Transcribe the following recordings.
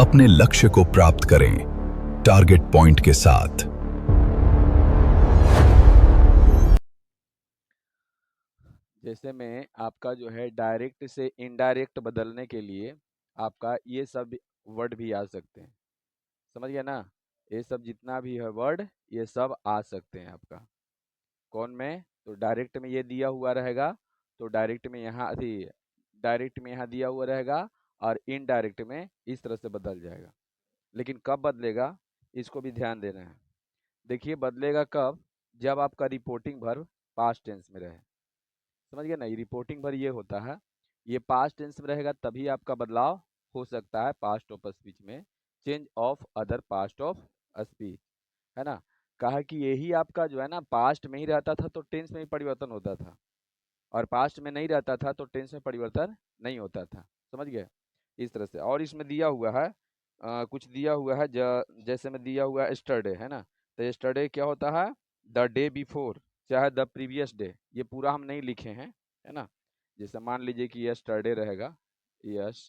अपने लक्ष्य को प्राप्त करें टारगेट पॉइंट के साथ। जैसे में आपका जो है डायरेक्ट से इनडायरेक्ट बदलने के लिए आपका ये सब वर्ड भी आ सकते हैं। समझ गया ना? ये सब जितना भी है वर्ड ये सब आ सकते हैं आपका। कौन में? तो डायरेक्ट में ये दिया हुआ रहेगा, तो डायरेक्ट में यहाँ अभी डायरेक्ट में यहाँ दिया हुआ रहेगा और इनडायरेक्ट में इस तरह से बदल जाएगा। लेकिन कब बदलेगा इसको भी ध्यान देना है। देखिए बदलेगा कब? जब आपका रिपोर्टिंग वर्ब पास्ट टेंस में रहे। समझ गए ना? ये रिपोर्टिंग वर्ब ये होता है, ये पास्ट टेंस में रहेगा तभी आपका बदलाव हो सकता है पास्ट ऑफ स्पीच में। Change of other past of speech, है ना? कहा कि यही आपका जो है ना पास्ट में ही रहता था तो टेंस में ही परिवर्तन होता था, और पास्ट में नहीं रहता था तो टेंस में परिवर्तन नहीं होता था। समझ गए? इस तरह से। और इसमें दिया हुआ है कुछ दिया हुआ है जैसे में दिया हुआ है यस्टरडे, है ना? तो यस्टरडे क्या होता है? द डे बिफोर, चाहे द प्रीवियस डे। ये पूरा हम नहीं लिखे हैं, है ना? जैसे मान लीजिए कि यस्टरडे रहेगा, यस्टरडे,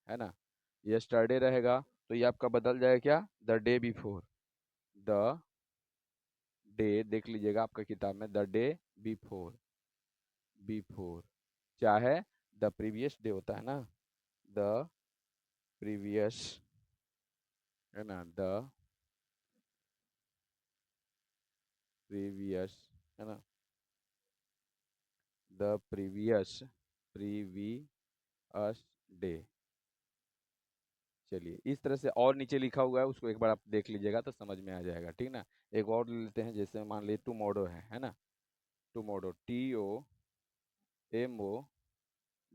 है ना? यस्टरडे रहेगा तो ये आपका बदल जाएगा क्या? The day before. The day देख लीजिएगा आपका किताब में, द डे बिफोर, बिफोर। चाहे द प्रीवियस डे होता है ना, द प्रीवियस, है ना? द प्रीवियस, है ना? The previous, previous day. चलिए इस तरह से। और नीचे लिखा हुआ है उसको एक बार आप देख लीजिएगा तो समझ में आ जाएगा, ठीक ना? एक और ले लेते हैं, जैसे मान लीजिए टुमारो है ना? Tomorrow,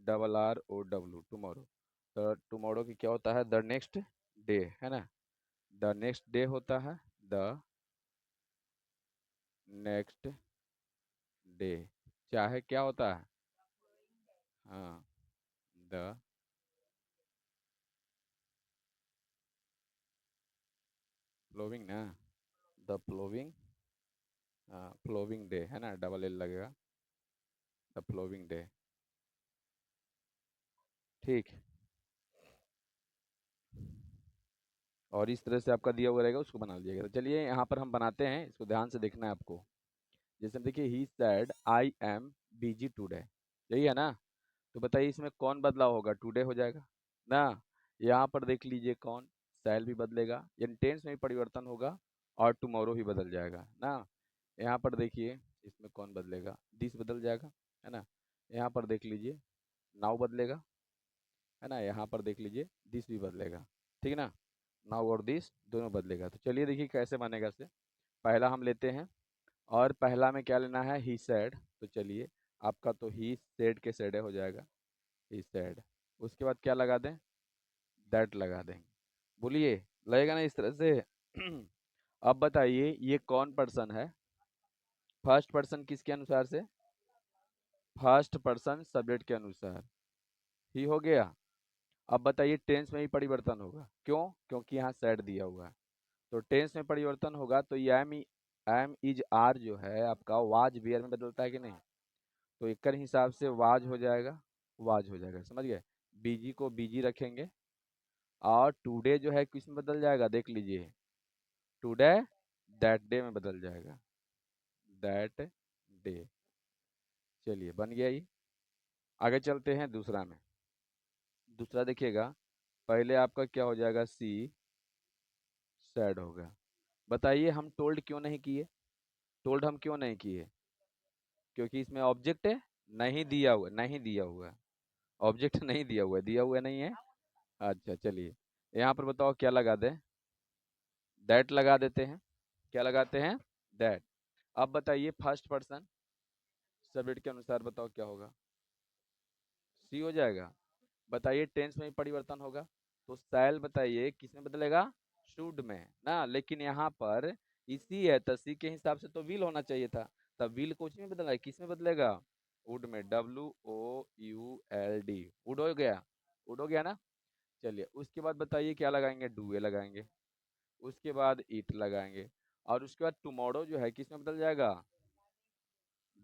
TOMORROW, tomorrow. तो टुमारो की क्या होता है? द नेक्स्ट डे, है ना? द नेक्स्ट डे होता है, द नेक्स्ट डे। चाहे क्या होता है? हाँ, द फ्लोविंग ना, द फ्लोविंग, हाँ फ्लोविंग डे, है ना? डबल एल लगेगा, द फ्लोविंग डे। ठीक। और इस तरह से आपका दिया हुआ रहेगा, उसको बना लीजिएगा। तो चलिए यहाँ पर हम बनाते हैं, इसको ध्यान से देखना है आपको। जैसे देखिए, he said I am busy today, यही है ना? तो बताइए इसमें कौन बदलाव होगा? टुडे हो जाएगा ना? यहाँ पर देख लीजिए कौन, सैल भी बदलेगा, यानी टेंस में भी परिवर्तन होगा, और टुमारो भी बदल जाएगा ना? यहाँ पर देखिए इसमें कौन बदलेगा? दिस बदल जाएगा, है ना? यहाँ पर देख लीजिए नाउ बदलेगा, है ना? यहाँ पर देख लीजिए दिस भी बदलेगा, ठीक है ना? नाउ और दिस दोनों बदलेगा। तो चलिए देखिए कैसे बनेगा इसे। पहला हम लेते हैं, और पहला में क्या लेना है? He said. तो चलिए आपका तो ही सेड के सेडे हो जाएगा, ही सेड। उसके बाद क्या लगा दें? दैट लगा देंगे। बोलिए, लगेगा ना इस तरह से? अब बताइए ये कौन पर्सन है? फर्स्ट पर्सन किसके अनुसार से? फर्स्ट पर्सन सब्जेक्ट के अनुसार। ही हो गया। अब बताइए टेंस में ही परिवर्तन होगा, क्यों? क्योंकि यहाँ सेड दिया हुआ है। तो टेंस में परिवर्तन होगा तो ये एम इज आर जो है आपका वाज वेयर में बदलता है कि नहीं? तो एक हिसाब से वाज हो जाएगा, वाज हो जाएगा। समझ गए? बीजी को बीजी रखेंगे, और टुडे जो है किस में बदल जाएगा? देख लीजिए, टुडे दैट डे में बदल जाएगा, दैट डे। चलिए बन गया ये। आगे चलते हैं दूसरा में। दूसरा देखिएगा, पहले आपका क्या हो जाएगा? सी सैड होगा। बताइए हम टोल्ड क्यों नहीं किए? टोल्ड हम क्यों नहीं किए? क्योंकि इसमें ऑब्जेक्ट नहीं दिया हुआ, नहीं दिया हुआ है। ऑब्जेक्ट नहीं दिया हुआ है, दिया हुआ नहीं है। अच्छा चलिए, यहाँ पर बताओ क्या लगा दें? दैट लगा देते हैं। क्या लगाते हैं? दैट। अब बताइए फर्स्ट पर्सन सब्जेक्ट के अनुसार बताओ क्या होगा? सी हो जाएगा। बताइए टेंस में ही परिवर्तन होगा, तो शैल बताइए किस में बदलेगा? शुड में ना? लेकिन यहाँ पर इसी है तो सी के हिसाब से तो विल होना चाहिए था, तब विल को में बदला है, किस में बदलेगा? वुड में, WOULD, वुड हो गया, वुड हो गया ना? चलिए उसके बाद बताइए क्या लगाएंगे? डूए लगाएंगे। उसके बाद इट लगाएंगे, और उसके बाद टुमारो जो है किस में बदल जाएगा?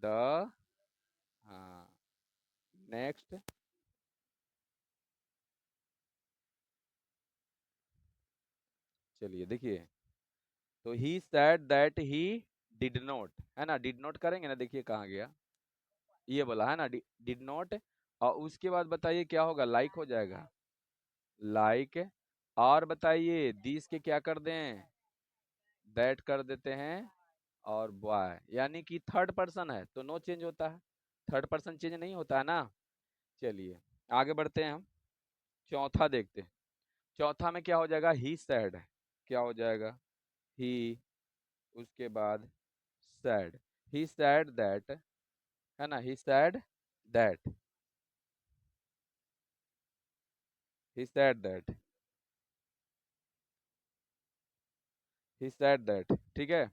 द, हाँ, नेक्स्ट चलिए देखिए, तो he said that he did not, है ना, डिड नॉट करेंगे ना, देखिए कहाँ गया, ये बोला है ना, डिड नॉट, और उसके बाद बताइए क्या होगा, लाइक हो जाएगा, लाइक, और बताइए दिस के क्या कर दें, दैट कर देते हैं, और बॉय, यानी कि थर्ड पर्सन है तो नो चेंज होता है, थर्ड पर्सन चेंज नहीं होता है ना। चलिए आगे बढ़ते हैं हम, चौथा देखते हैं, चौथा में क्या हो जाएगा, ही सैड, क्या हो जाएगा, ही, उसके बाद सैड, ही सैड दैट, है ना, he said that, he said that, he said that, ठीक है,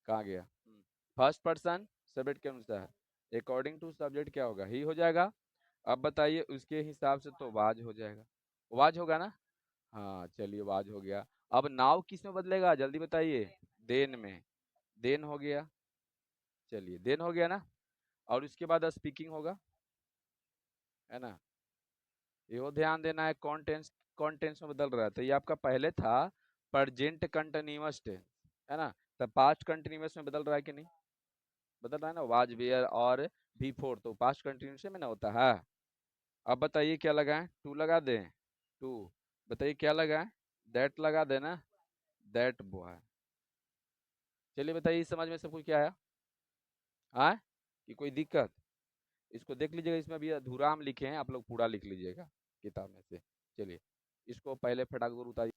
कहाँ गया, फर्स्ट पर्सन सब्जेक्ट के अनुसार अकॉर्डिंग टू सब्जेक्ट क्या होगा, ही हो जाएगा। अब बताइए उसके हिसाब से तो वाज हो जाएगा, वाज होगा ना, हाँ चलिए वाज हो गया। अब नाव किस में बदलेगा, जल्दी बताइए, देन में, देन हो गया, चलिए देन हो गया ना, और उसके बाद स्पीकिंग होगा, है ना, ये ध्यान देना है, कौन टेंस, कौन टेंस में बदल रहा है, तो ये आपका पहले था प्रेजेंट कंटिन्यूअस टेंस, है ना, तो पास्ट कंटिन्यूअस में बदल रहा है कि नहीं, बदल रहा है ना, वाज वेयर और बिफोर तो पास्ट कंटिन्यूअस में ना होता है। अब बताइए क्या लगाएं, टू लगा दें, टू, बताइए क्या लगाएं, दैट लगा देना, दैट बॉय। चलिए बताइए इस समझ में सब कुछ क्या है, हाँ, कि कोई दिक्कत, इसको देख लीजिएगा, इसमें अभी अधूरा हम लिखे हैं, आप लोग पूरा लिख लीजिएगा किताब में से। चलिए इसको पहले फटाक दूर उतारिए।